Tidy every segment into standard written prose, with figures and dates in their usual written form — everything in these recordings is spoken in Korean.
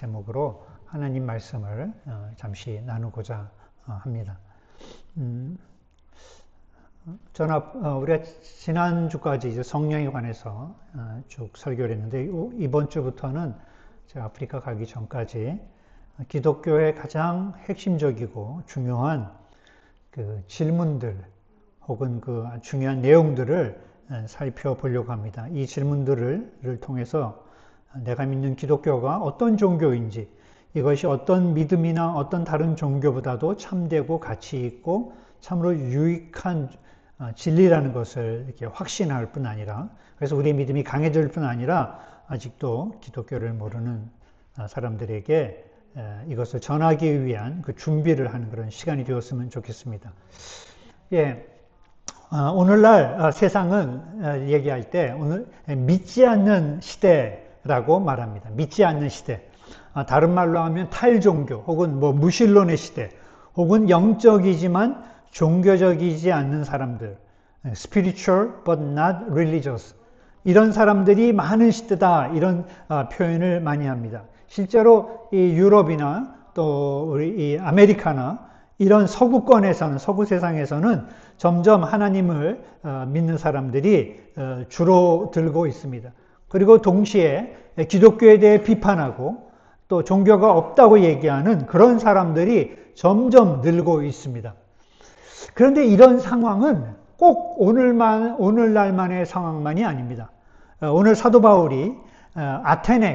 제목으로 하나님 말씀을 잠시 나누고자 합니다. 우리가 지난주까지 이제 성령에 관해서 쭉 설교를 했는데, 이번 주부터는 제가 아프리카 가기 전까지 기독교의 가장 핵심적이고 중요한 그 질문들 혹은 그 중요한 내용들을 살펴보려고 합니다. 이 질문들을 통해서 내가 믿는 기독교가 어떤 종교인지, 이것이 어떤 믿음이나 어떤 다른 종교보다도 참되고 가치 있고 참으로 유익한 진리라는 것을 이렇게 확신할 뿐 아니라, 그래서 우리의 믿음이 강해질 뿐 아니라 아직도 기독교를 모르는 사람들에게 이것을 전하기 위한 그 준비를 하는 그런 시간이 되었으면 좋겠습니다. 오늘날 세상은 얘기할 때 오늘 믿지 않는 시대라고 말합니다. 믿지 않는 시대. 다른 말로 하면 탈종교 혹은 무신론의 시대, 혹은 영적이지만 종교적이지 않는 사람들, spiritual but not religious, 이런 사람들이 많은 시대다, 이런 표현을 많이 합니다. 실제로 이 유럽이나 또 우리 이 아메리카나 이런 서구권에서는, 서구 세상에서는 점점 하나님을 믿는 사람들이 줄어들고 있습니다. 그리고 동시에 기독교에 대해 비판하고 또 종교가 없다고 얘기하는 그런 사람들이 점점 늘고 있습니다. 그런데 이런 상황은 꼭 오늘날만의 상황만이 아닙니다. 오늘 사도 바울이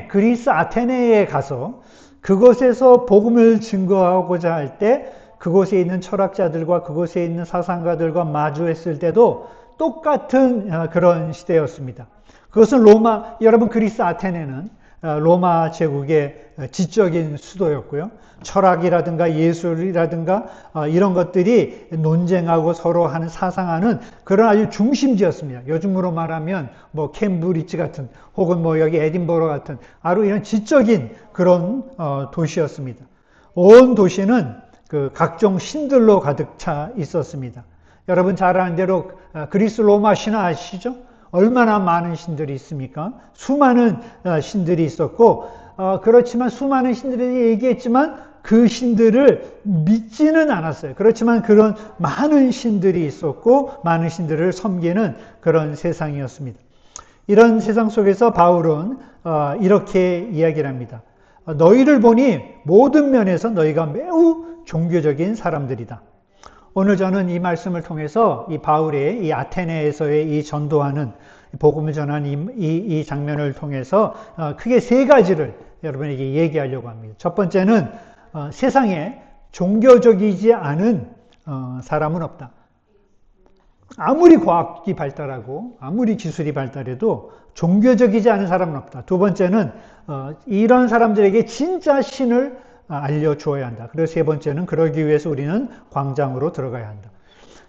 그리스 아테네에 가서 그곳에서 복음을 증거하고자 할 때 그곳에 있는 철학자들과 그곳에 있는 사상가들과 마주했을 때도 똑같은 그런 시대였습니다. 그것은 여러분 그리스 아테네는 로마 제국의 지적인 수도였고요. 철학이라든가 예술이라든가 이런 것들이 논쟁하고 서로 하는 사상하는 그런 아주 중심지였습니다. 요즘으로 말하면 캠브리지 같은 혹은 여기 에딘버러 같은 아주 이런 지적인 그런 도시였습니다. 온 도시는 그 각종 신들로 가득 차 있었습니다. 여러분 잘 아는 대로 그리스 로마 신화 아시죠? 얼마나 많은 신들이 있습니까? 수많은 신들이 있었고, 그렇지만 수많은 신들이 얘기했지만 그 신들을 믿지는 않았어요. 그렇지만 그런 많은 신들이 있었고 많은 신들을 섬기는 그런 세상이었습니다. 이런 세상 속에서 바울은 이렇게 이야기를 합니다. 너희를 보니 모든 면에서 너희가 매우 종교적인 사람들이다. 오늘 저는 이 말씀을 통해서 이 바울의 이 아테네에서의 이 전도하는 복음을 전하는 이 장면을 통해서 크게 세 가지를 여러분에게 얘기하려고 합니다. 첫 번째는 세상에 종교적이지 않은 사람은 없다. 아무리 과학이 발달하고 아무리 기술이 발달해도 종교적이지 않은 사람은 없다. 두 번째는 이런 사람들에게 진짜 신을 알려주어야 한다. 그리고 세 번째는 그러기 위해서 우리는 광장으로 들어가야 한다.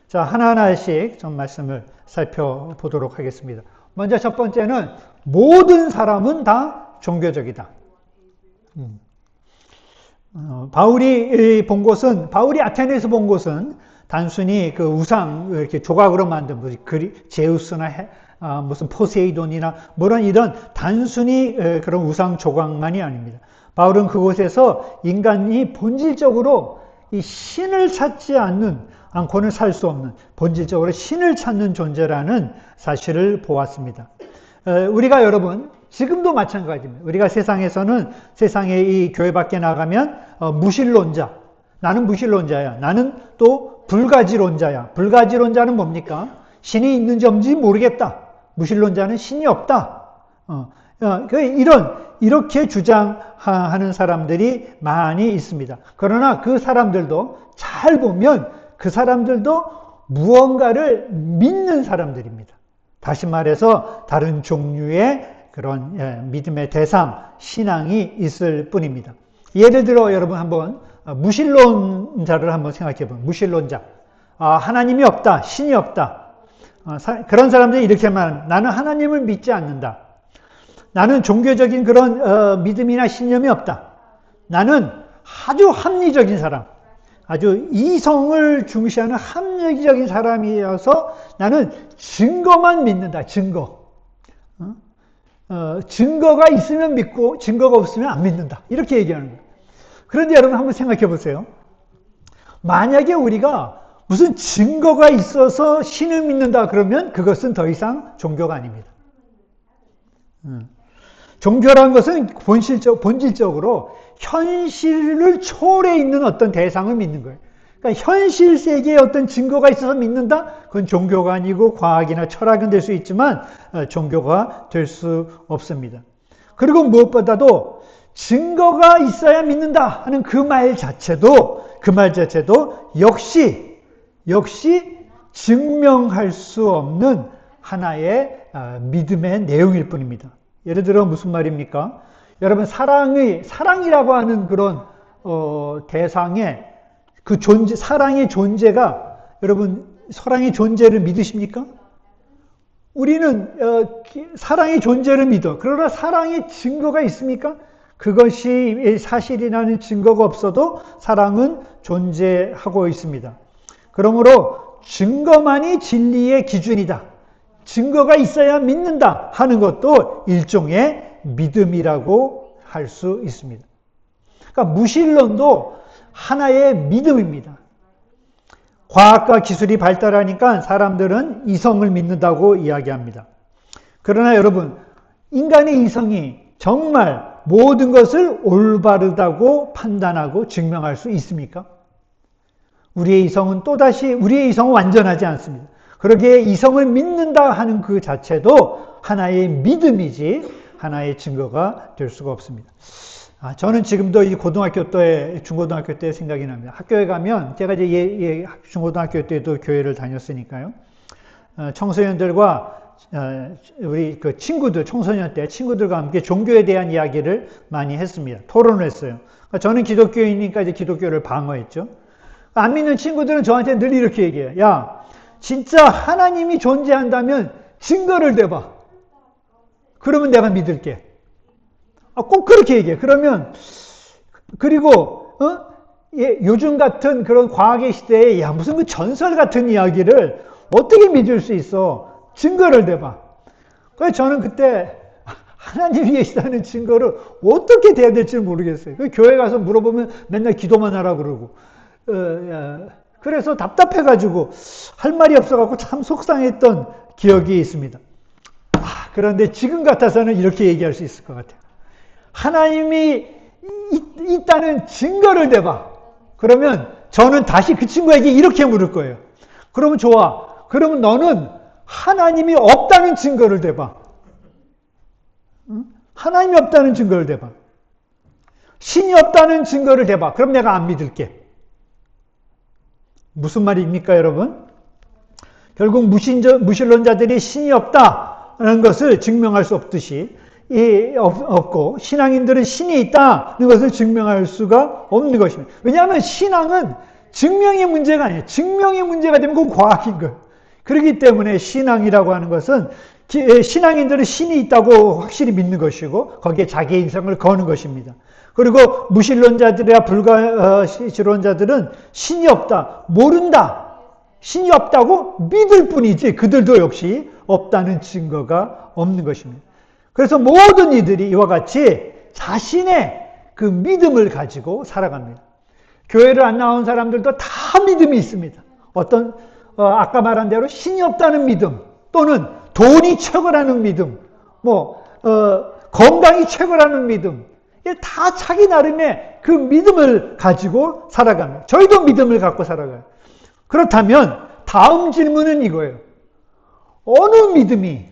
자, 하나하나씩 좀 말씀을 살펴보도록 하겠습니다. 먼저 첫 번째는 모든 사람은 다 종교적이다. 바울이 아테네에서 본 곳은 단순히 그 우상, 이렇게 조각으로 만든 제우스나 무슨 포세이돈이나 이런 단순히 그런 우상 조각만이 아닙니다. 바울은 그곳에서 인간이 본질적으로 이 신을 찾지 않고는 살 수 없는, 본질적으로 신을 찾는 존재라는 사실을 보았습니다. 우리가 여러분 지금도 마찬가지입니다. 우리가 세상에 이 교회 밖에 나가면 무신론자, 나는 무신론자야, 나는 또 불가지론자야. 불가지론자는 뭡니까? 신이 있는지 없는지 모르겠다. 무신론자는 신이 없다. 이렇게 주장하는 사람들이 많이 있습니다. 그러나 그 사람들도 잘 보면 그 사람들도 무언가를 믿는 사람들입니다. 다시 말해서 다른 종류의 그런 믿음의 대상, 신앙이 있을 뿐입니다. 예를 들어 여러분 한번 무신론자를 한번 생각해 보면, 무신론자, 하나님이 없다, 신이 없다, 그런 사람들이 이렇게 말합니다. 나는 하나님을 믿지 않는다. 나는 종교적인 그런 믿음이나 신념이 없다. 나는 아주 합리적인 사람, 아주 이성을 중시하는 합리적인 사람이어서 나는 증거만 믿는다. 증거. 증거가 있으면 믿고 증거가 없으면 안 믿는다. 이렇게 얘기하는 거예요. 그런데 여러분 한번 생각해 보세요. 만약에 우리가 무슨 증거가 있어서 신을 믿는다 그러면 그것은 더 이상 종교가 아닙니다. 종교라는 것은 본질적으로 현실을 초월해 있는 어떤 대상을 믿는 거예요. 그러니까 현실 세계에 어떤 증거가 있어서 믿는다? 그건 종교가 아니고 과학이나 철학은 될 수 있지만 종교가 될 수 없습니다. 그리고 무엇보다도 증거가 있어야 믿는다 하는 그 말 자체도 역시 증명할 수 없는 하나의 믿음의 내용일 뿐입니다. 예를 들어 무슨 말입니까? 여러분 사랑이라고 하는 그런 대상의 그 사랑의 존재가 여러분 사랑의 존재를 믿으십니까? 우리는 사랑의 존재를 믿어. 그러나 사랑의 증거가 있습니까? 그것이 사실이라는 증거가 없어도 사랑은 존재하고 있습니다. 그러므로 증거만이 진리의 기준이다. 증거가 있어야 믿는다 하는 것도 일종의 믿음이라고 할 수 있습니다. 그러니까 무신론도 하나의 믿음입니다. 과학과 기술이 발달하니까 사람들은 이성을 믿는다고 이야기합니다. 그러나 여러분, 인간의 이성이 정말 모든 것을 올바르다고 판단하고 증명할 수 있습니까? 우리의 이성은 완전하지 않습니다. 그러기에 이성을 믿는다 하는 그 자체도 하나의 믿음이지 하나의 증거가 될 수가 없습니다. 저는 지금도 이 중고등학교 때 생각이 납니다. 학교에 가면, 제가 이제 중고등학교 때도 교회를 다녔으니까요. 청소년들과, 우리 그 청소년 때 친구들과 함께 종교에 대한 이야기를 많이 했습니다. 토론을 했어요. 저는 기독교인이니까 이제 기독교를 방어했죠. 안 믿는 친구들은 저한테 늘 이렇게 얘기해요. 야, 진짜 하나님이 존재한다면 증거를 대봐. 그러면 내가 믿을게. 꼭 그렇게 얘기해. 그리고 요즘 같은 그런 과학의 시대에 무슨 그 전설 같은 이야기를 어떻게 믿을 수 있어? 증거를 대봐. 그래서 저는 그때 하나님이 계시다는 증거를 어떻게 대야 될지 모르겠어요. 교회 가서 물어보면 맨날 기도만 하라고 그러고. 그래서 답답해가지고 할 말이 없어가지고 참 속상했던 기억이 있습니다. 그런데 지금 같아서는 이렇게 얘기할 수 있을 것 같아요. 하나님이 있다는 증거를 대봐. 그러면 저는 다시 그 친구에게 이렇게 물을 거예요. 그러면 좋아. 그러면 너는 하나님이 없다는 증거를 대봐. 응? 하나님이 없다는 증거를 대봐. 신이 없다는 증거를 대봐. 그럼 내가 안 믿을게. 무슨 말입니까, 여러분? 결국 무신론자들이 신이 없다는 것을 증명할 수 없듯이 없고, 신앙인들은 신이 있다는 것을 증명할 수가 없는 것입니다. 왜냐하면 신앙은 증명의 문제가 아니에요. 증명의 문제가 되면 그건 과학인 거예요. 그렇기 때문에 신앙이라고 하는 것은 신앙인들은 신이 있다고 확실히 믿는 것이고 거기에 자기 인생을 거는 것입니다. 그리고 무신론자들이나 불가지론자들은 신이 없다, 모른다, 신이 없다고 믿을 뿐이지 그들도 역시 없다는 증거가 없는 것입니다. 그래서 모든 이들이 이와 같이 자신의 그 믿음을 가지고 살아갑니다. 교회를 안 나온 사람들도 다 믿음이 있습니다. 아까 말한 대로 신이 없다는 믿음, 또는 돈이 최고라는 믿음, 건강이 최고라는 믿음, 다 자기 나름의 그 믿음을 가지고 살아갑니다. 저희도 믿음을 갖고 살아가요. 그렇다면 다음 질문은 이거예요. 어느 믿음이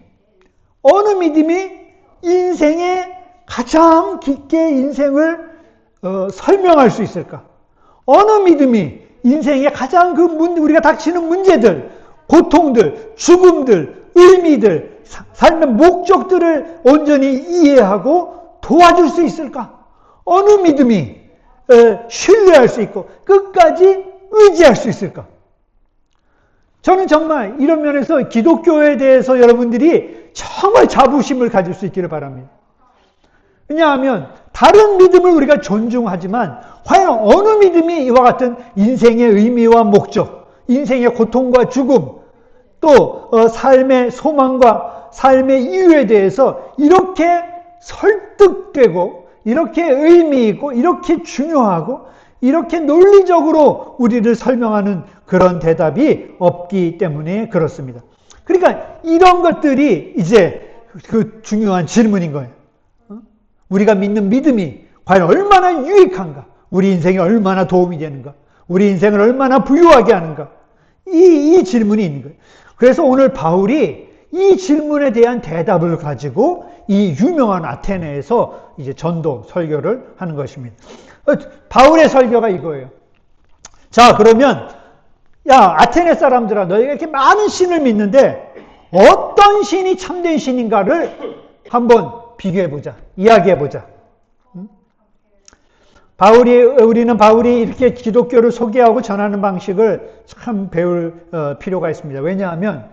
인생에 가장 깊게 인생을 설명할 수 있을까? 어느 믿음이 인생의 가장 우리가 닥치는 문제들, 고통들, 죽음들, 의미들, 삶의 목적들을 온전히 이해하고 도와줄 수 있을까? 어느 믿음이 신뢰할 수 있고 끝까지 의지할 수 있을까? 저는 정말 이런 면에서 기독교에 대해서 여러분들이 정말 자부심을 가질 수 있기를 바랍니다. 왜냐하면 다른 믿음을 우리가 존중하지만 과연 어느 믿음이 이와 같은 인생의 의미와 목적, 인생의 고통과 죽음, 또 삶의 소망과 삶의 이유에 대해서 이렇게 설득되고 이렇게 의미 있고 이렇게 중요하고 이렇게 논리적으로 우리를 설명하는 그런 대답이 없기 때문에 그렇습니다. 그러니까 이런 것들이 이제 그 중요한 질문인 거예요. 우리가 믿는 믿음이 과연 얼마나 유익한가? 우리 인생에 얼마나 도움이 되는가? 우리 인생을 얼마나 부유하게 하는가? 이 질문이 있는 거예요. 그래서 오늘 바울이 이 질문에 대한 대답을 가지고 이 유명한 아테네에서 이제 전도 설교를 하는 것입니다. 바울의 설교가 이거예요. 자, 그러면 야, 아테네 사람들아, 너희가 이렇게 많은 신을 믿는데 어떤 신이 참된 신인가를 한번 비교해보자. 이야기해보자. 우리는 바울이 이렇게 기독교를 소개하고 전하는 방식을 참 배울 필요가 있습니다. 왜냐하면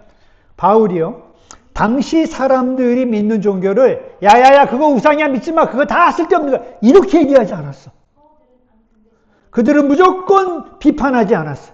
바울이요, 당시 사람들이 믿는 종교를 야야야 그거 우상이야 믿지 마 그거 다 쓸데없는 거야 이렇게 얘기하지 않았어. 그들은 무조건 비판하지 않았어.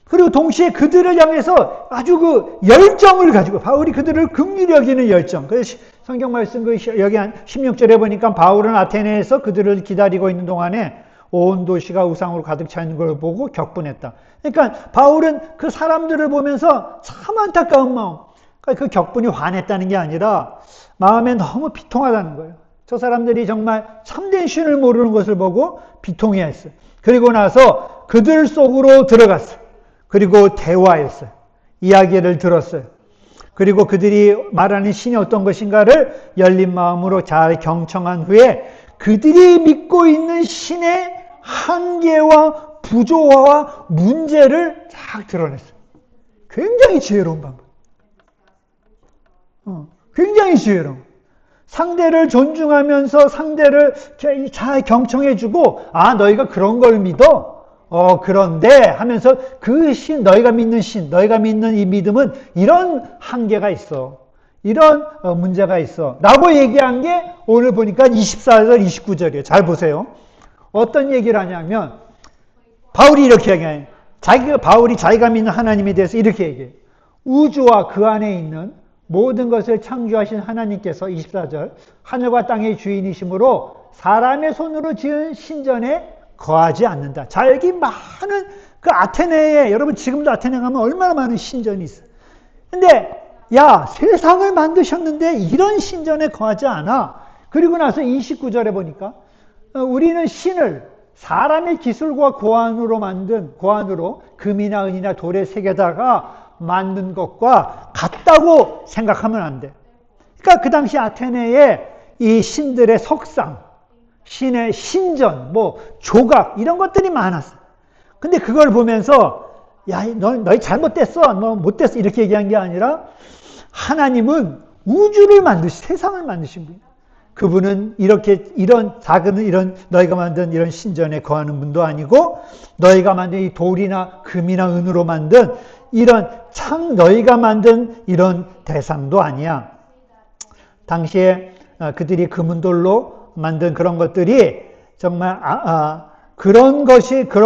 그리고 동시에 그들을 향해서 아주 그 열정을 가지고 바울이 그들을 긍휼히 여기는 열정. 그래서 성경 말씀 여기 한 16절에 보니까 바울은 아테네에서 그들을 기다리고 있는 동안에 온 도시가 우상으로 가득 차 있는 걸 보고 격분했다. 그러니까 바울은 그 사람들을 보면서 참 안타까운 마음. 그러니까 그 격분이 화냈다는 게 아니라 마음에 너무 비통하다는 거예요. 저 사람들이 정말 참된 신을 모르는 것을 보고 비통해했어요. 그리고 나서 그들 속으로 들어갔어요. 그리고 대화했어요. 이야기를 들었어요. 그리고 그들이 말하는 신이 어떤 것인가를 열린 마음으로 잘 경청한 후에 그들이 믿고 있는 신의 한계와 부조화와 문제를 쫙 드러냈어요. 굉장히 지혜로운 방법. 굉장히 지혜로운. 상대를 존중하면서 상대를 잘 경청해주고 아 너희가 그런 걸 믿어? 그런데 하면서 그 신, 너희가 믿는 신, 너희가 믿는 이 믿음은 이런 한계가 있어. 이런 문제가 있어. 라고 얘기한 게 오늘 보니까 24절, 29절이에요. 잘 보세요. 어떤 얘기를 하냐면 바울이 이렇게 얘기해요. 바울이 자기가 믿는 하나님에 대해서 이렇게 얘기해요. 우주와 그 안에 있는 모든 것을 창조하신 하나님께서 24절 하늘과 땅의 주인이시므로 사람의 손으로 지은 신전에 거하지 않는다. 자, 여기 많은 그 아테네에 여러분 지금도 아테네 가면 얼마나 많은 신전이 있어요. 근데 야 세상을 만드셨는데 이런 신전에 거하지 않아. 그리고 나서 29절에 보니까 우리는 신을 사람의 기술과 고안으로 금이나 은이나 돌에 새겨다가 만든 것과 같다고 생각하면 안 돼. 그러니까 그 당시 아테네에 이 신들의 석상, 신의 신전, 조각 이런 것들이 많았어. 근데 그걸 보면서 야, 너희 잘못됐어, 너 못됐어 이렇게 얘기한 게 아니라 하나님은 우주를 세상을 만드신 분. 그분은 너희가 만든 이런 신전에 거하는 분도 아니고 너희가 만든 이 돌이나 금이나 은으로 만든 너희가 만든 이런 대상도 아니야. 당시에 그들이 금은돌로 만든 그런 것들이 정말 그런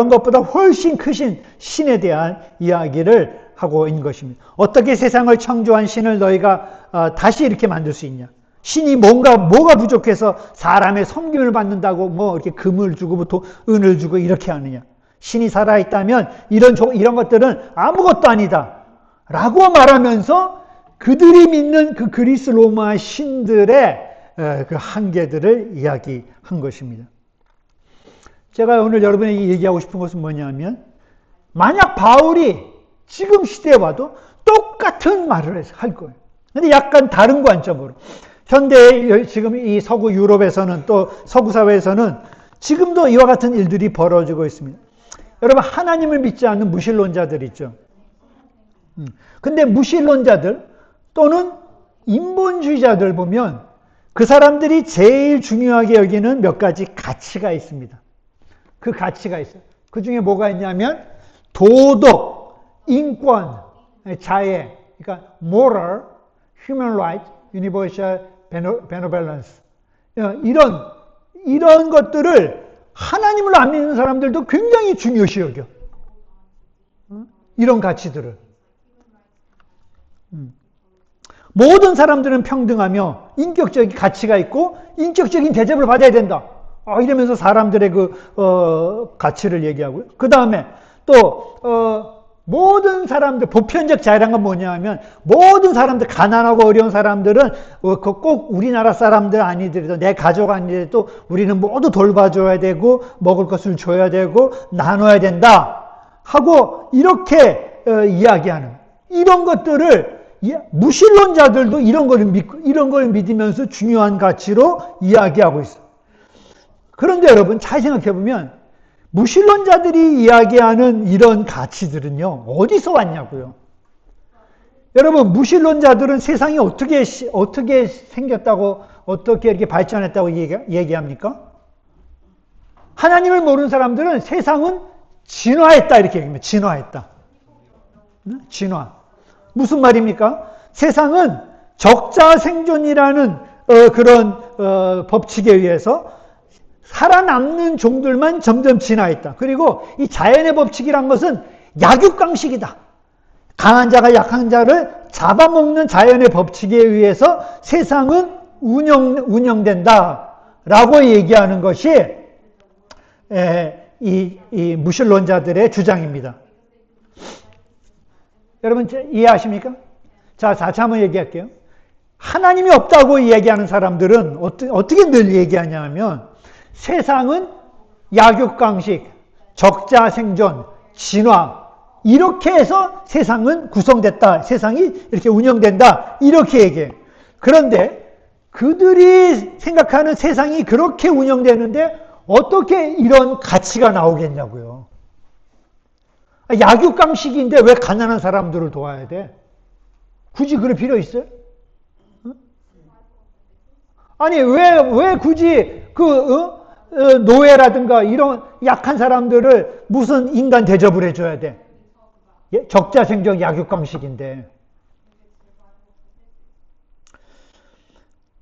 것보다 훨씬 크신 신에 대한 이야기를 하고 있는 것입니다. 어떻게 세상을 창조한 신을 너희가 다시 이렇게 만들 수 있냐? 신이 뭐가 부족해서 사람의 섬김을 받는다고 이렇게 금을 주고 은을 주고 이렇게 하느냐? 신이 살아있다면 이런 것들은 아무것도 아니다. 라고 말하면서 그들이 믿는 그 그리스 로마 신들의 그 한계들을 이야기한 것입니다. 제가 오늘 여러분에게 얘기하고 싶은 것은 뭐냐면 만약 바울이 지금 시대에 와도 똑같은 말을 할 거예요. 근데 약간 다른 관점으로. 현대 지금 이 서구 유럽에서는 또 서구 사회에서는 지금도 이와 같은 일들이 벌어지고 있습니다. 여러분 하나님을 믿지 않는 무신론자들 있죠. 근데 무신론자들 또는 인본주의자들 보면 그 사람들이 제일 중요하게 여기는 몇 가지 가치가 있습니다. 그 가치가 있어요. 그 중에 뭐가 있냐면 도덕, 인권, 자애, 그러니까 moral, human right, universal benevolence 이런 것들을 하나님을 안 믿는 사람들도 굉장히 중요시 여겨. 이런 가치들을. 모든 사람들은 평등하며 인격적인 가치가 있고 인격적인 대접을 받아야 된다. 이러면서 사람들의 가치를 얘기하고요. 그 다음에 또 모든 사람들, 보편적 자유란 건 뭐냐 하면 모든 사람들, 가난하고 어려운 사람들은 꼭 우리나라 사람들 아니더라도 내 가족 아니더라도 우리는 모두 돌봐줘야 되고 먹을 것을 줘야 되고 나눠야 된다 하고 이렇게 이야기하는 이런 것들을 무신론자들도 이런 걸 믿으면서 중요한 가치로 이야기하고 있어요. 그런데 여러분 잘 생각해 보면 무신론자들이 이야기하는 이런 가치들은요, 어디서 왔냐고요? 여러분, 무신론자들은 세상이 어떻게 생겼다고, 어떻게 이렇게 발전했다고 얘기합니까? 하나님을 모르는 사람들은 세상은 진화했다, 이렇게 얘기합니다. 진화했다. 진화. 무슨 말입니까? 세상은 적자 생존이라는 그런 법칙에 의해서 살아남는 종들만 점점 진화했다. 그리고 이 자연의 법칙이란 것은 약육강식이다. 강한 자가 약한 자를 잡아먹는 자연의 법칙에 의해서 세상은 운영된다. 라고 얘기하는 것이 이 무신론자들의 주장입니다. 여러분 이해하십니까? 자, 다시 한번 얘기할게요. 하나님이 없다고 얘기하는 사람들은 어떻게 늘 얘기하냐 하면 세상은 약육강식, 적자 생존, 진화 이렇게 해서 세상은 구성됐다. 세상이 이렇게 운영된다. 이렇게 얘기해요. 그런데 그들이 생각하는 세상이 그렇게 운영되는데 어떻게 이런 가치가 나오겠냐고요. 약육강식인데 왜 가난한 사람들을 도와야 돼? 굳이 그럴 필요 있어요? 아니 왜 굳이 노예라든가 이런 약한 사람들을 무슨 인간 대접을 해줘야 돼? 적자생존 약육강식인데.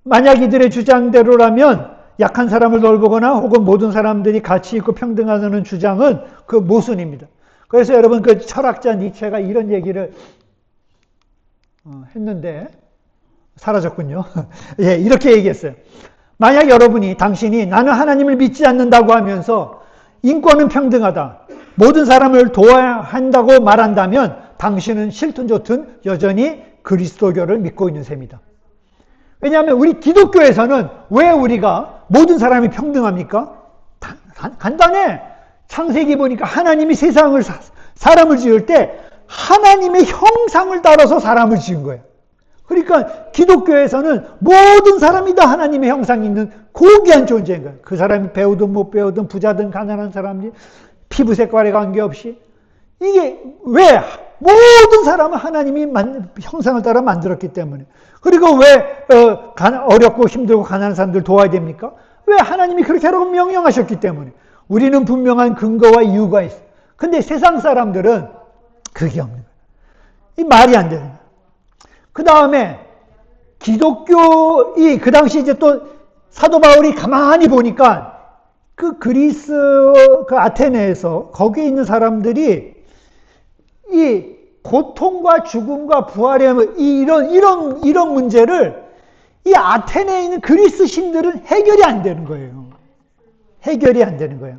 만약 이들의 주장대로라면 약한 사람을 돌보거나 혹은 모든 사람들이 가치 있고 평등하다는 주장은 그 모순입니다. 그래서 여러분 그 철학자 니체가 이런 얘기를 했는데 사라졌군요. 예, 이렇게 얘기했어요. 만약 당신이 나는 하나님을 믿지 않는다고 하면서 인권은 평등하다, 모든 사람을 도와야 한다고 말한다면 당신은 싫든 좋든 여전히 그리스도교를 믿고 있는 셈이다. 왜냐하면 우리 기독교에서는 왜 우리가 모든 사람이 평등합니까? 간단해. 창세기 보니까 하나님이 사람을 지을 때 하나님의 형상을 따라서 사람을 지은 거예요. 그러니까 기독교에서는 모든 사람이 다 하나님의 형상이 있는 고귀한 존재인 거예요. 그 사람이 배우든 못 배우든 부자든 가난한 사람이 피부 색깔에 관계없이 이게 왜 모든 사람은 하나님이 형상을 따라 만들었기 때문에. 그리고 왜 어렵고 힘들고 가난한 사람들 도와야 됩니까? 왜 하나님이 그렇게 하라고 명령하셨기 때문에. 우리는 분명한 근거와 이유가 있어요. 근데 세상 사람들은 그게 없는 거예요. 이 말이 안 되는 거예요. 그 다음에 기독교이 그 당시 이제 또 사도 바울이 가만히 보니까 그 그리스 그 아테네에서 거기에 있는 사람들이 이 고통과 죽음과 부활의 이런 문제를 이 아테네에 있는 그리스 신들은 해결이 안 되는 거예요. 해결이 안 되는 거예요.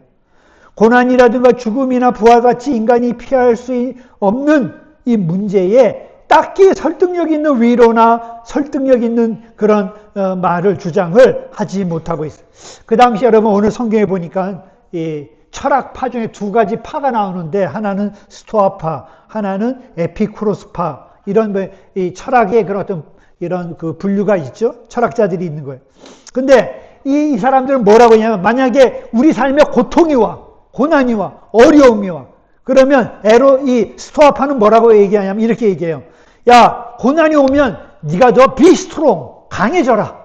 고난이라든가 죽음이나 부활같이 인간이 피할 수 없는 이 문제에 딱히 설득력 있는 위로나 설득력 있는 그런 말을 주장을 하지 못하고 있어요. 그 당시 여러분 오늘 성경에 보니까 이 철학파 중에 두 가지 파가 나오는데 하나는 스토아파, 하나는 에피쿠로스파 이런 이 철학의 그런 어떤 이런 그 분류가 있죠. 철학자들이 있는 거예요. 근데 이 사람들은 뭐라고 하냐면 만약에 우리 삶에 고통이 와, 고난이 와, 어려움이 와. 그러면 이 스토아파는 뭐라고 얘기하냐면 이렇게 얘기해요. 야, 고난이 오면 네가 더 비스트롱, 강해져라.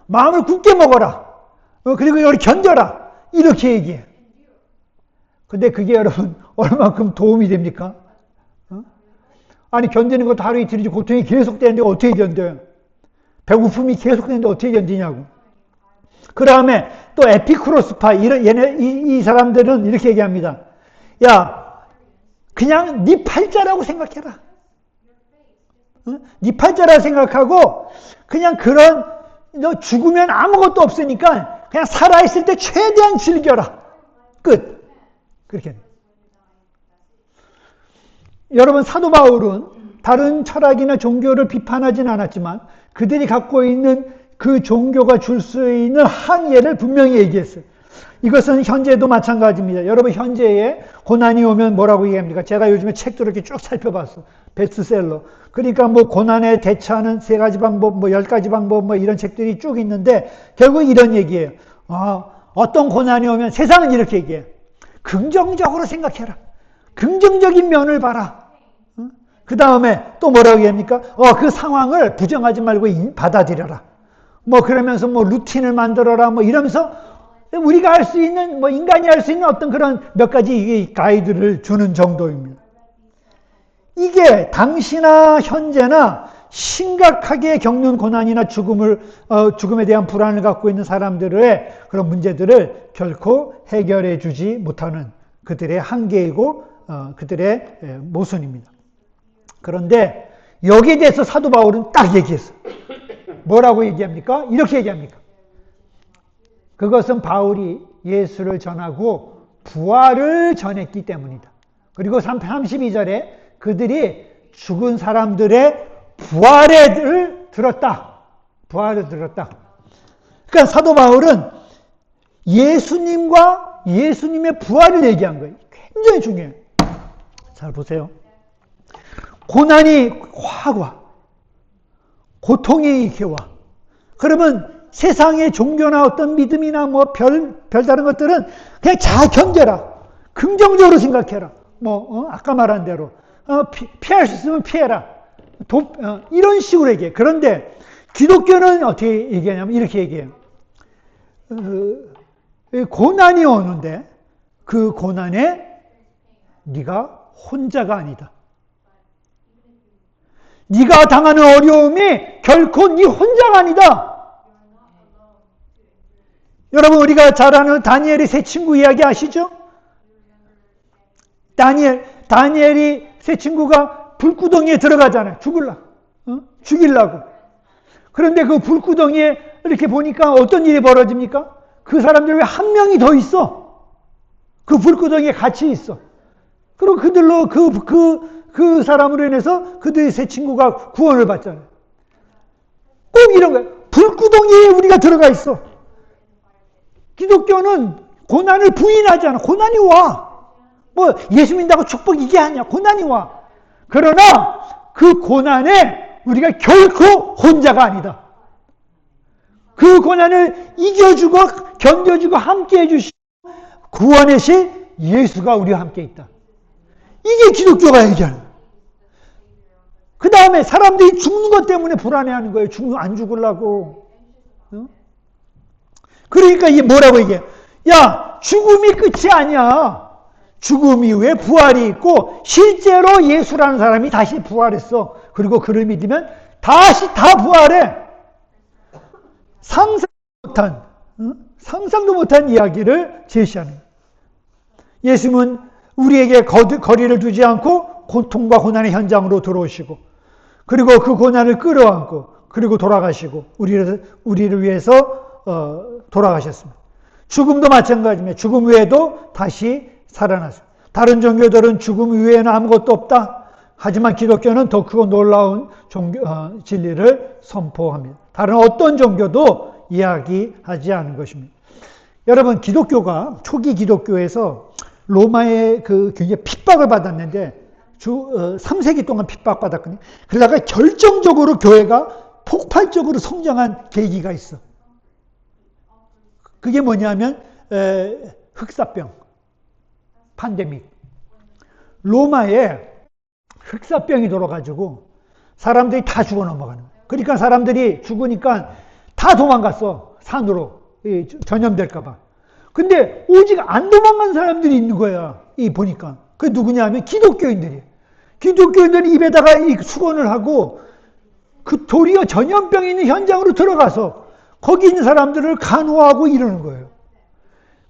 마음을 굳게 먹어라. 그리고 이걸 견뎌라. 이렇게 얘기해. 근데 그게 여러분 얼마큼 도움이 됩니까? 아니 견디는 것도 하루 이틀이지 고통이 계속되는데 어떻게 견뎌요? 배고픔이 계속되는데 어떻게 견디냐고. 그 다음에 또 에피쿠로스파 이 사람들은 이렇게 얘기합니다. 야, 그냥 네 팔자라고 생각해라. 네 팔자라 생각하고 그냥 그런 너 죽으면 아무것도 없으니까 그냥 살아있을 때 최대한 즐겨라. 끝. 그렇게. 여러분 사도 바울은 다른 철학이나 종교를 비판하진 않았지만 그들이 갖고 있는 그 종교가 줄 수 있는 한계를 분명히 얘기했어요. 이것은 현재도 마찬가지입니다. 여러분 현재에 고난이 오면 뭐라고 얘기합니까? 제가 요즘에 책도 이렇게 쭉 살펴봤어. 베스트셀러. 그러니까 뭐 고난에 대처하는 3가지 방법, 뭐 10가지 방법, 뭐 이런 책들이 쭉 있는데 결국 이런 얘기예요. 어떤 고난이 오면 세상은 이렇게 얘기해요. 긍정적으로 생각해라. 긍정적인 면을 봐라. 그 다음에 또 뭐라고 얘기합니까? 그 상황을 부정하지 말고 받아들여라. 뭐 그러면서 뭐 루틴을 만들어라. 뭐 이러면서 우리가 할 수 있는, 뭐 인간이 할 수 있는 어떤 그런 몇 가지 가이드를 주는 정도입니다. 이게 당시나 현재나 심각하게 겪는 고난이나 죽음에 대한 불안을 갖고 있는 사람들의 그런 문제들을 결코 해결해 주지 못하는 그들의 한계이고 그들의 모순입니다. 그런데 여기에 대해서 사도 바울은 딱 얘기했어요. 뭐라고 얘기합니까? 이렇게 얘기합니까? 그것은 바울이 예수를 전하고 부활을 전했기 때문이다. 그리고 32절에 그들이 죽은 사람들의 부활을 들었다. 부활을 들었다. 그러니까 사도 바울은 예수님과 예수님의 부활을 얘기한 거예요. 굉장히 중요해요. 잘 보세요. 고난이 확 와. 고통이 이렇게 와. 그러면 세상의 종교나 어떤 믿음이나 뭐 별다른 것들은 그냥 잘 견뎌라. 긍정적으로 생각해라. 아까 말한 대로. 피할 수 있으면 피해라. 이런 식으로 얘기해. 그런데 기독교는 어떻게 얘기하냐면 이렇게 얘기해요. 고난이 오는데 그 고난에 네가 혼자가 아니다. 네가 당하는 어려움이 결코 네 혼자가 아니다. 여러분 우리가 잘 아는 다니엘의 세 친구 이야기 아시죠? 다니엘이 세 친구가 불구덩이에 들어가잖아요. 죽이려고. 그런데 그 불구덩이에 이렇게 보니까 어떤 일이 벌어집니까? 그 사람들 왜 한 명이 더 있어? 그 불구덩이에 같이 있어. 그리고 그들로 그 사람으로 인해서 그들의 세 친구가 구원을 받잖아요. 꼭 이런 거예요. 불구덩이에 우리가 들어가 있어. 기독교는 고난을 부인하지 않아. 고난이 와. 예수 믿는다고 축복 이게 아니야. 고난이 와. 그러나 그 고난에 우리가 결코 혼자가 아니다. 그 고난을 이겨주고 견뎌주고 함께 해주시고 구원의 신 예수가 우리와 함께 있다. 이게 기독교가 얘기하는 거예요. 그 다음에 사람들이 죽는 것 때문에 불안해하는 거예요. 안 죽으려고. 그러니까 이게 뭐라고 얘기해? 야, 죽음이 끝이 아니야. 죽음 이후에 부활이 있고 실제로 예수라는 사람이 다시 부활했어. 그리고 그를 믿으면 다시 다 부활해. 상상도 못한 이야기를 제시하는 거예요. 예수님은 우리에게 거리를 두지 않고 고통과 고난의 현장으로 들어오시고 그리고 그 고난을 끌어안고 그리고 돌아가시고 우리를 위해서 돌아가셨습니다. 죽음도 마찬가지입니다. 죽음 외에도 다시 살아났습니다. 다른 종교들은 죽음 이외에는 아무것도 없다. 하지만 기독교는 더 크고 놀라운 진리를 선포합니다. 다른 어떤 종교도 이야기하지 않은 것입니다. 여러분 기독교가 초기 기독교에서 로마의 굉장히 핍박을 받았는데 3세기 동안 핍박받았거든요. 그러다가 결정적으로 교회가 폭발적으로 성장한 계기가 있어. 그게 뭐냐면 흑사병, 팬데믹. 로마에 흑사병이 돌아가지고 사람들이 다 죽어 넘어가는 거예요. 그러니까 사람들이 죽으니까 다 도망갔어. 산으로 전염될까 봐. 근데 오직 안 도망간 사람들이 있는 거야. 보니까. 그게 누구냐 하면 기독교인들이에요. 기독교인들이 입에다가 수건을 하고 도리어 전염병이 있는 현장으로 들어가서 거기 있는 사람들을 간호하고 이러는 거예요.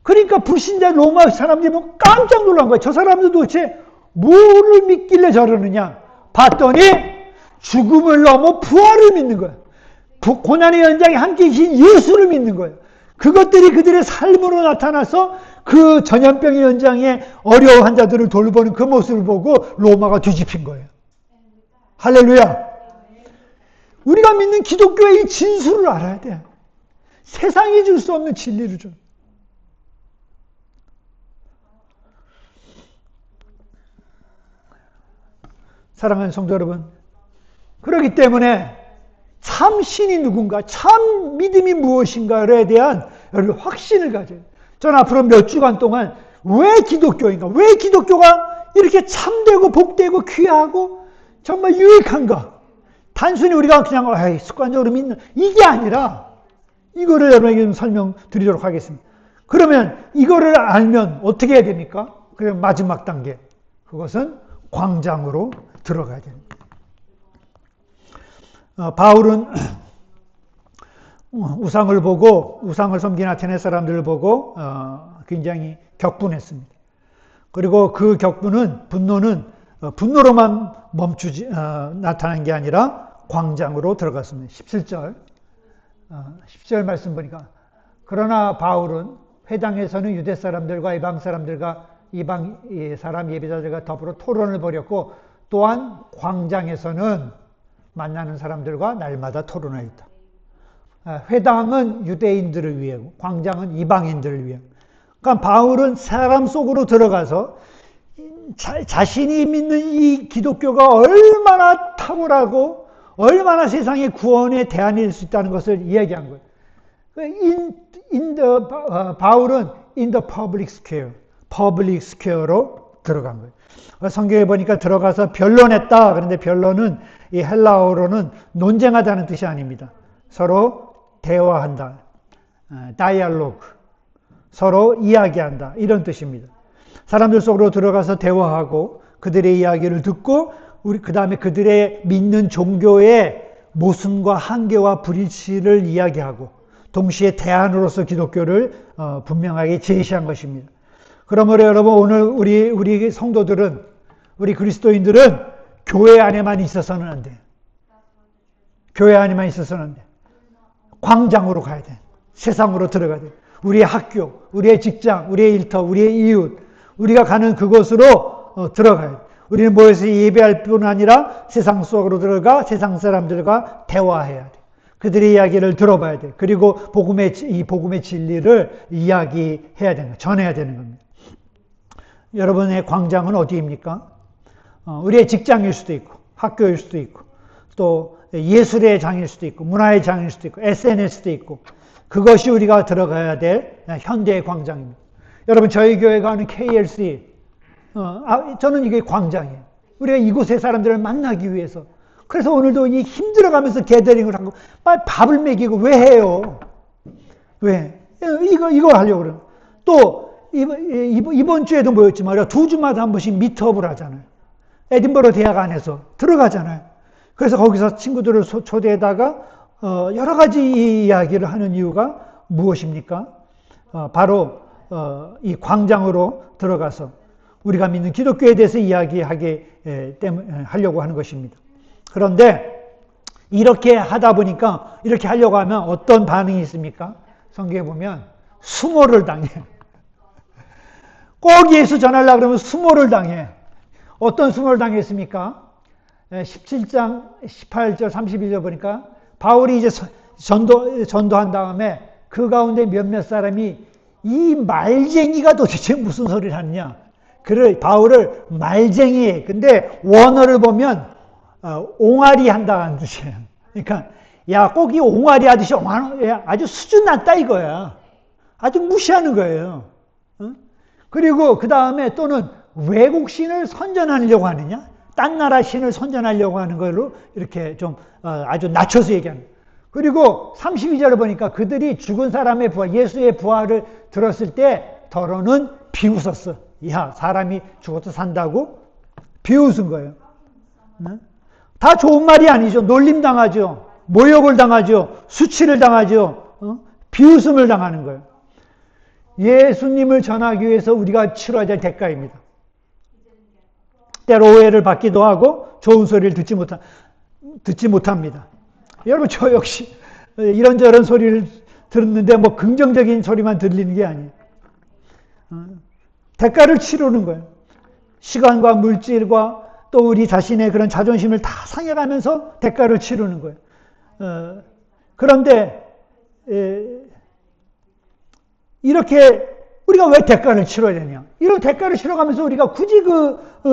그러니까 불신자 로마 사람들이 보면 깜짝 놀란 거예요. 저 사람들 도대체 뭐를 믿길래 저러느냐. 봤더니 죽음을 넘어 부활을 믿는 거예요. 고난의 현장에 함께 계신 예수를 믿는 거예요. 그것들이 그들의 삶으로 나타나서 그 전염병의 현장에 어려운 자들을 돌보는 그 모습을 보고 로마가 뒤집힌 거예요. 할렐루야. 우리가 믿는 기독교의 이 진수를 알아야 돼. 세상이 줄 수 없는 진리를 줘. 사랑하는 성도 여러분, 그렇기 때문에 참 신이 누군가, 참 믿음이 무엇인가에 대한 여러분 확신을 가져요. 전 앞으로 몇 주간 동안 왜 기독교인가, 왜 기독교가 이렇게 참되고 복되고 귀하고 정말 유익한가? 단순히 우리가 그냥 습관적으로 믿는 이게 아니라 이거를 여러분에게 좀 설명드리도록 하겠습니다. 그러면 이거를 알면 어떻게 해야 됩니까? 그럼 마지막 단계, 그것은 광장으로 들어가야 됩니다. 바울은 우상을 보고, 우상을 섬긴 아테네 사람들을 보고 굉장히 격분했습니다. 그리고 그 격분은, 분노로만 멈추지 나타난 게 아니라 광장으로 들어갔습니다. 17절 말씀 보니까, 그러나 바울은 회당에서는 유대 사람들과 이방 사람들과 이방 사람 예배자들과 더불어 토론을 벌였고, 또한 광장에서는 만나는 사람들과 날마다 토론하였다. 회당은 유대인들을 위하고 광장은 이방인들을 위하고. 그러니까 바울은 사람 속으로 들어가서 자신이 믿는 이 기독교가 얼마나 탁월하고 얼마나 세상의 구원의 대안일 수 있다는 것을 이야기한 거예요. 바울은 in the public square로 들어간 거예요. 성경에 보니까 들어가서 변론했다. 그런데 변론은 이 헬라어로는 논쟁하다는 뜻이 아닙니다. 서로 대화한다. 다이얼로그. 서로 이야기한다. 이런 뜻입니다. 사람들 속으로 들어가서 대화하고 그들의 이야기를 듣고 그 다음에 그들의 믿는 종교의 모순과 한계와 불일치를 이야기하고 동시에 대안으로서 기독교를 분명하게 제시한 것입니다. 그러므로 여러분, 오늘 우리 성도들은, 우리 그리스도인들은 교회 안에만 있어서는 안 돼요. 교회 안에만 있어서는 안 돼요. 광장으로 가야 돼요. 세상으로 들어가야 돼요. 우리의 학교, 우리의 직장, 우리의 일터, 우리의 이웃, 우리가 가는 그곳으로 들어가야 돼요. 우리는 모여서 예배할 뿐 아니라 세상 속으로 들어가 세상 사람들과 대화해야 돼요. 그들의 이야기를 들어봐야 돼요. 그리고 이 복음의 진리를 이야기해야 되는 거예요. 전해야 되는 겁니다. 여러분의 광장은 어디입니까? 우리의 직장일 수도 있고, 학교일 수도 있고, 또 예술의 장일 수도 있고, 문화의 장일 수도 있고, SNS도 있고, 그것이 우리가 들어가야 될 현대의 광장입니다. 여러분, 저희 교회가 하는 KLC, 저는 이게 광장이에요. 우리가 이곳의 사람들을 만나기 위해서. 그래서 오늘도 이 힘들어가면서 게더링을 하고, 빨리 밥을 먹이고, 왜 해요? 왜? 이거 하려고 그래요. 또, 이번 주에도 모였지만 2주마다 한 번씩 미트업을 하잖아요. 에딘버러 대학 안에서 들어가잖아요. 그래서 거기서 친구들을 초대에다가 여러 가지 이야기를 하는 이유가 무엇입니까? 바로 이 광장으로 들어가서 우리가 믿는 기독교에 대해서 하려고 하는 것입니다. 그런데 이렇게 하다 보니까, 이렇게 하려고 하면 어떤 반응이 있습니까? 성경에 보면 수모를 당해요. 꼭 예수 전하려고 그러면 수모를 당해. 어떤 수모를 당했습니까? 17장 18절 31절 보니까 바울이 이제 전도한 다음에 그 가운데 몇몇 사람이 이 말쟁이가 도대체 무슨 소리를 하느냐. 바울을 말쟁이. 근데 원어를 보면 옹알이 한다는 뜻이에요. 그러니까 야, 꼭 이 옹알이 하듯이 아주 수준 낮다 이거야. 아주 무시하는 거예요. 그리고 그 다음에 또는 외국 신을 선전하려고 하느냐? 딴 나라 신을 선전하려고 하는 걸로 이렇게 좀 아주 낮춰서 얘기합니다. 그리고 32절을 보니까 그들이 죽은 사람의 부활, 예수의 부활을 들었을 때 더러는 비웃었어. 야, 사람이 죽어서 산다고? 비웃은 거예요. 다 좋은 말이 아니죠. 놀림당하죠. 모욕을 당하죠. 수치를 당하죠. 비웃음을 당하는 거예요. 예수님을 전하기 위해서 우리가 치러야 될 대가입니다. 때로 오해를 받기도 하고 좋은 소리를 듣지 못한. 듣지 못합니다. 여러분, 저 역시 이런저런 소리를 들었는데 뭐 긍정적인 소리만 들리는 게 아니에요. 대가를 치르는 거예요. 시간과 물질과 또 우리 자신의 그런 자존심을 다 상해가면서 대가를 치르는 거예요. 그런데 이렇게 우리가 왜 대가를 치러야 되냐? 이런 대가를 치러가면서 우리가 굳이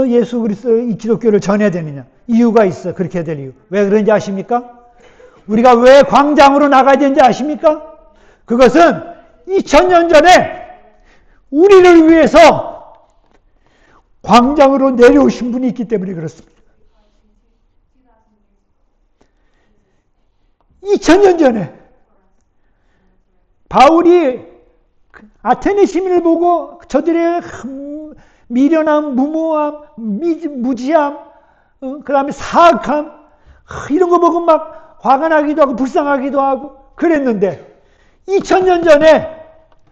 예수 그리스도의 이 기독교를 전해야 되느냐? 이유가 있어. 그렇게 해야 될 이유. 왜 그런지 아십니까? 우리가 왜 광장으로 나가야 되는지 아십니까? 그것은 2000년 전에 우리를 위해서 광장으로 내려오신 분이 있기 때문에 그렇습니다. 2000년 전에 바울이 아테네 시민을 보고 저들의 미련함, 무모함, 무지함, 그 다음에 사악함, 이런 거 보고 막 화가 나기도 하고 불쌍하기도 하고 그랬는데 2000년 전에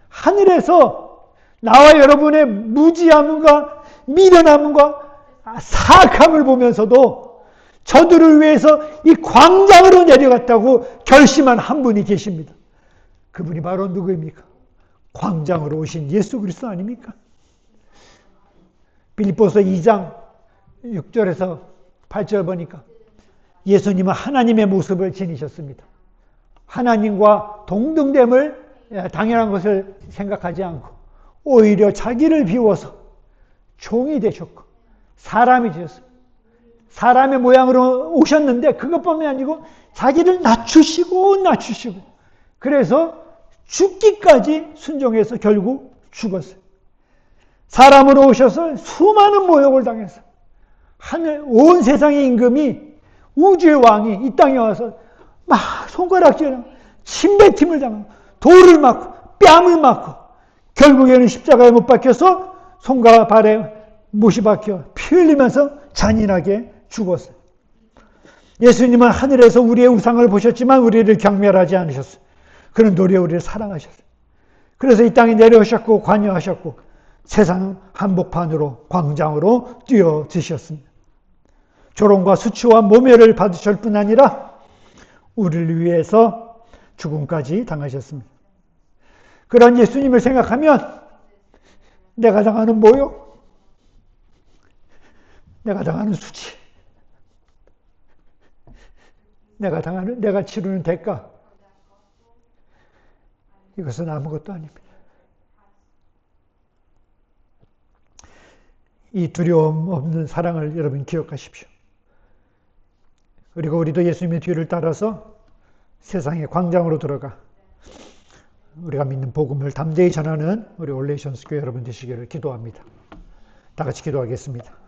하늘에서 나와 여러분의 무지함과 미련함과 사악함을 보면서도 저들을 위해서 이 광장으로 내려갔다고 결심한 한 분이 계십니다. 그분이 바로 누구입니까? 광장으로 오신 예수 그리스도 아닙니까? 빌립보서 2장 6절에서 8절 보니까 예수님은 하나님의 모습을 지니셨습니다. 하나님과 동등됨을 당연한 것을 생각하지 않고 오히려 자기를 비워서 종이 되셨고 사람이 되셨습니다. 사람의 모양으로 오셨는데 그것뿐만 아니고 자기를 낮추시고 그래서 죽기까지 순종해서 결국 죽었어요. 사람으로 오셔서 수많은 모욕을 당해서 온 세상의 임금이 우주의 왕이 이 땅에 와서 막 손가락질하고 침뱉음을 당하고 돌을 맞고 뺨을 맞고 결국에는 십자가에 못 박혀서 손과 발에 못이 박혀 피 흘리면서 잔인하게 죽었어요. 예수님은 하늘에서 우리의 우상을 보셨지만 우리를 경멸하지 않으셨어요. 그런 도리에 우리를 사랑하셨어요. 그래서 이 땅에 내려오셨고 관여하셨고 세상 한복판으로 광장으로 뛰어드셨습니다. 조롱과 수치와 모멸을 받으실 뿐 아니라 우리를 위해서 죽음까지 당하셨습니다. 그런 예수님을 생각하면 내가 당하는 모욕, 내가 당하는 수치, 내가 치르는 대가, 이것은 아무것도 아닙니다. 이 두려움 없는 사랑을 여러분 기억하십시오. 그리고 우리도 예수님의 뒤를 따라서 세상의 광장으로 들어가 우리가 믿는 복음을 담대히 전하는 우리 올레이션스 교회 여러분 되시기를 기도합니다. 다 같이 기도하겠습니다.